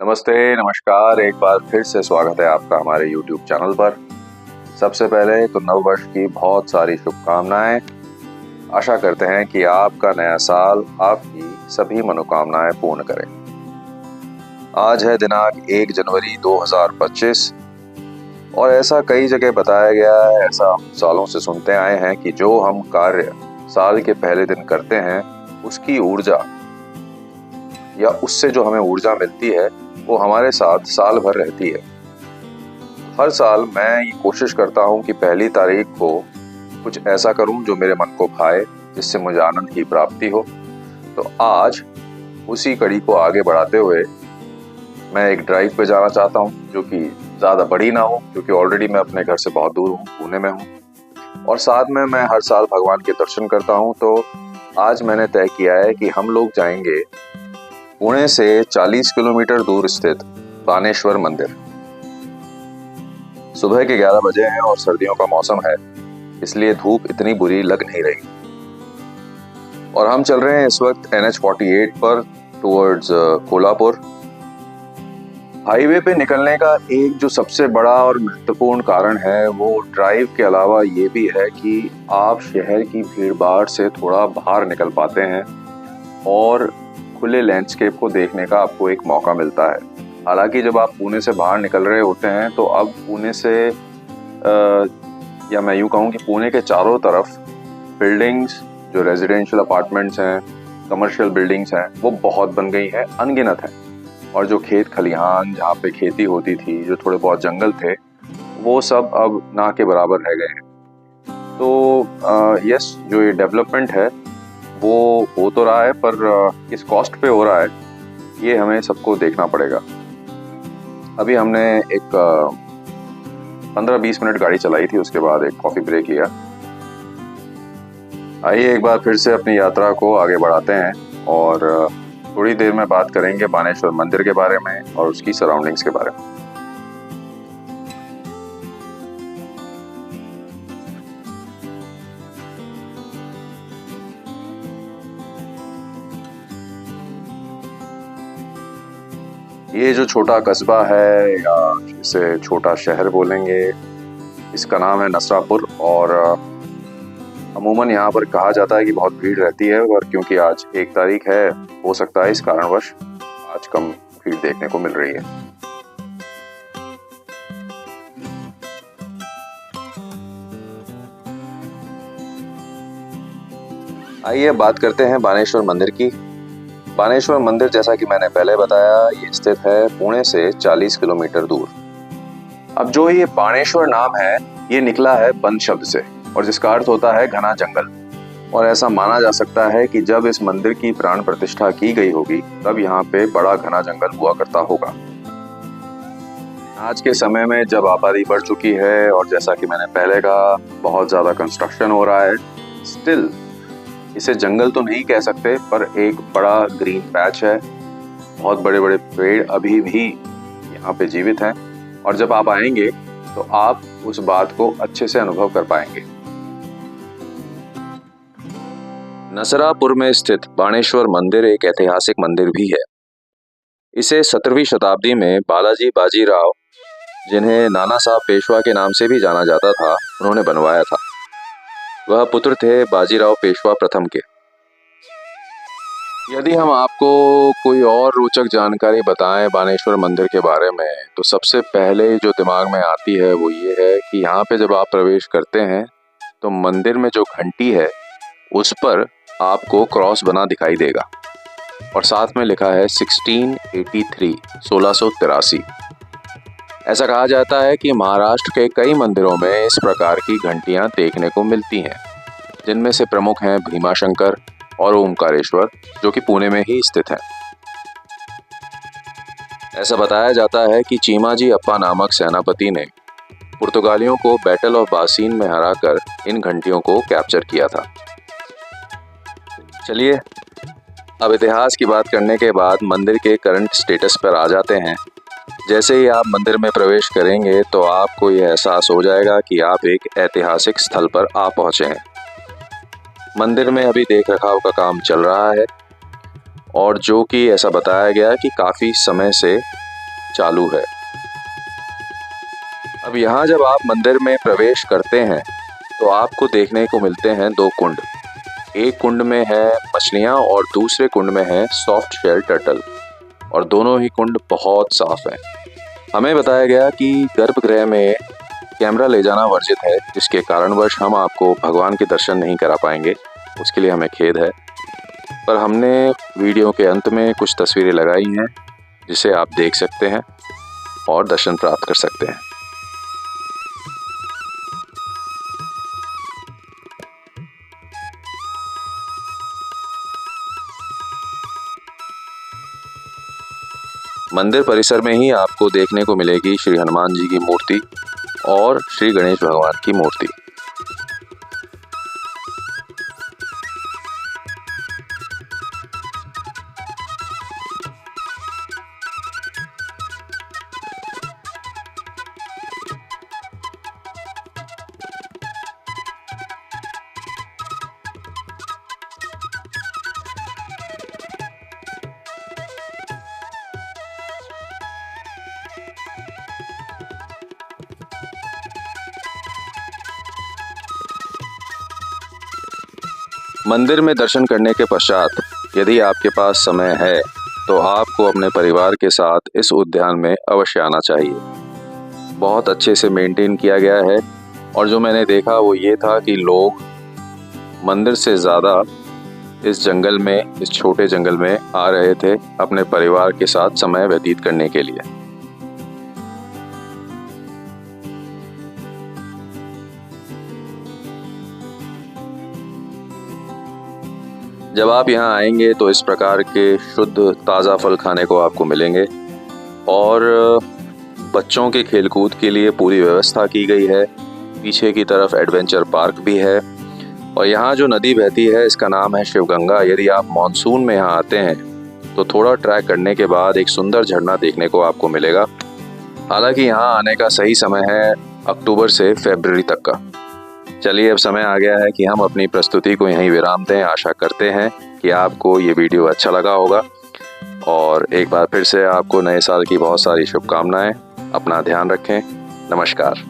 नमस्ते, नमस्कार। एक बार फिर से स्वागत है आपका हमारे YouTube चैनल पर। सबसे पहले तो नववर्ष की बहुत सारी शुभकामनाएं। आशा करते हैं कि आपका नया साल आपकी सभी मनोकामनाएं पूर्ण करे। आज है दिनांक 1 जनवरी 2025 और ऐसा कई जगह बताया गया है, ऐसा हम सालों से सुनते आए हैं कि जो हम कार्य साल के पहले दिन करते हैं उसकी ऊर्जा या उससे जो हमें ऊर्जा मिलती है वो हमारे साथ साल भर रहती है। हर साल मैं ये कोशिश करता हूँ कि पहली तारीख को कुछ ऐसा करूँ जो मेरे मन को भाए, जिससे मुझे आनंद की प्राप्ति हो। तो आज उसी कड़ी को आगे बढ़ाते हुए मैं एक ड्राइव पे जाना चाहता हूँ, जो कि ज़्यादा बड़ी ना हो, क्योंकि ऑलरेडी मैं अपने घर से बहुत दूर हूँ, पुणे में हूँ और साथ में मैं हर साल भगवान के दर्शन करता हूँ। तो आज मैंने तय किया है कि हम लोग जाएंगे पुणे से 40 किलोमीटर दूर स्थित बानेश्वर मंदिर। सुबह के 11 बजे हैं और सर्दियों का मौसम है, इसलिए धूप इतनी बुरी लग नहीं रही और हम चल रहे हैं इस वक्त NH-48 पर टुवर्ड्स कोल्हापुर। हाईवे पे निकलने का एक जो सबसे बड़ा और महत्वपूर्ण कारण है वो ड्राइव के अलावा ये भी है कि आप शहर की भीड़-भाड़ से थोड़ा बाहर निकल पाते हैं और खुले लैंडस्केप को देखने का आपको एक मौका मिलता है। हालांकि जब आप पुणे से बाहर निकल रहे होते हैं तो अब पुणे से या मैं यूँ कहूँ कि पुणे के चारों तरफ बिल्डिंग्स, जो रेजिडेंशियल अपार्टमेंट्स हैं, कमर्शियल बिल्डिंग्स हैं, वो बहुत बन गई हैं, अनगिनत हैं। और जो खेत खलिहान जहाँ पे खेती होती थी, जो थोड़े बहुत जंगल थे, वो सब अब ना के बराबर रह गए हैं। तो यस, जो ये डेवलपमेंट है वो हो तो रहा है, पर किस कॉस्ट पे हो रहा है ये हमें सबको देखना पड़ेगा। अभी हमने एक 15-20 मिनट गाड़ी चलाई थी, उसके बाद एक कॉफ़ी ब्रेक लिया। आइए एक बार फिर से अपनी यात्रा को आगे बढ़ाते हैं और थोड़ी देर में बात करेंगे बानेश्वर मंदिर के बारे में और उसकी सराउंडिंग्स के बारे में। ये जो छोटा कस्बा है या इसे छोटा शहर बोलेंगे, इसका नाम है नसरापुर और अमूमन यहाँ पर कहा जाता है कि बहुत भीड़ रहती है, और क्योंकि आज 1 तारीख है, हो सकता है इस कारणवश आज कम भीड़ देखने को मिल रही है। आइए बात करते हैं बानेश्वर मंदिर की। बानेश्वर मंदिर, जैसा कि मैंने पहले बताया, ये स्थित है पुणे से 40 किलोमीटर दूर। अब जो ये बानेश्वर नाम है ये निकला है बन शब्द से, और जिसका अर्थ होता है घना जंगल। और ऐसा माना जा सकता है कि जब इस मंदिर की प्राण प्रतिष्ठा की गई होगी तब यहाँ पे बड़ा घना जंगल हुआ करता होगा। आज के समय में जब आबादी बढ़ चुकी है और जैसा कि मैंने पहले कहा बहुत ज़्यादा कंस्ट्रक्शन हो रहा है, स्टिल इसे जंगल तो नहीं कह सकते, पर एक बड़ा ग्रीन पैच है। बहुत बड़े बड़े पेड़ अभी भी यहाँ पे जीवित हैं और जब आप आएंगे तो आप उस बात को अच्छे से अनुभव कर पाएंगे। नसरापुर में स्थित बानेश्वर मंदिर एक ऐतिहासिक मंदिर भी है। इसे 17वीं शताब्दी में बालाजी बाजीराव, जिन्हें नाना साहब पेशवा के नाम से भी जाना जाता था, उन्होंने बनवाया था। वह पुत्र थे बाजीराव पेशवा प्रथम के। यदि हम आपको कोई और रोचक जानकारी बताएं बानेश्वर मंदिर के बारे में, तो सबसे पहले जो दिमाग में आती है वो ये है कि यहाँ पे जब आप प्रवेश करते हैं तो मंदिर में जो घंटी है उस पर आपको क्रॉस बना दिखाई देगा और साथ में लिखा है 1683। ऐसा कहा जाता है कि महाराष्ट्र के कई मंदिरों में इस प्रकार की घंटियां देखने को मिलती हैं, जिनमें से प्रमुख हैं भीमाशंकर और ओमकारेश्वर, जो कि पुणे में ही स्थित हैं। ऐसा बताया जाता है कि चीमाजी अप्पा नामक सेनापति ने पुर्तगालियों को बैटल ऑफ बासीन में हराकर इन घंटियों को कैप्चर किया था। चलिए अब इतिहास की बात करने के बाद मंदिर के करंट स्टेटस पर आ जाते हैं। जैसे ही आप मंदिर में प्रवेश करेंगे तो आपको यह एहसास हो जाएगा कि आप एक ऐतिहासिक स्थल पर आ पहुंचे हैं। मंदिर में अभी देख रखाव का काम चल रहा है और जो कि ऐसा बताया गया कि काफ़ी समय से चालू है। अब यहाँ जब आप मंदिर में प्रवेश करते हैं तो आपको देखने को मिलते हैं 2 कुंड। एक कुंड में है मछलियाँ और दूसरे कुंड में है सॉफ्ट शेल टर्टल, और दोनों ही कुंड बहुत साफ हैं। हमें बताया गया कि गर्भगृह में कैमरा ले जाना वर्जित है, जिसके कारणवश हम आपको भगवान के दर्शन नहीं करा पाएंगे। उसके लिए हमें खेद है, पर हमने वीडियो के अंत में कुछ तस्वीरें लगाई हैं जिसे आप देख सकते हैं और दर्शन प्राप्त कर सकते हैं। मंदिर परिसर में ही आपको देखने को मिलेगी श्री हनुमान जी की मूर्ति और श्री गणेश भगवान की मूर्ति। मंदिर में दर्शन करने के पश्चात यदि आपके पास समय है तो आपको अपने परिवार के साथ इस उद्यान में अवश्य आना चाहिए। बहुत अच्छे से मेंटेन किया गया है, और जो मैंने देखा वो ये था कि लोग मंदिर से ज़्यादा इस जंगल में, इस छोटे जंगल में आ रहे थे अपने परिवार के साथ समय व्यतीत करने के लिए। जब आप यहाँ आएंगे तो इस प्रकार के शुद्ध ताज़ा फल खाने को आपको मिलेंगे, और बच्चों के खेलकूद के लिए पूरी व्यवस्था की गई है। पीछे की तरफ एडवेंचर पार्क भी है, और यहाँ जो नदी बहती है इसका नाम है शिवगंगा। यदि आप मॉनसून में यहाँ आते हैं तो थोड़ा ट्रैक करने के बाद एक सुंदर झरना देखने को आपको मिलेगा। हालांकि यहाँ आने का सही समय है अक्टूबर से फरवरी तक का। चलिए, अब समय आ गया है कि हम अपनी प्रस्तुति को यहीं विराम दें। आशा करते हैं कि आपको ये वीडियो अच्छा लगा होगा, और एक बार फिर से आपको नए साल की बहुत सारी शुभकामनाएं। अपना ध्यान रखें। नमस्कार।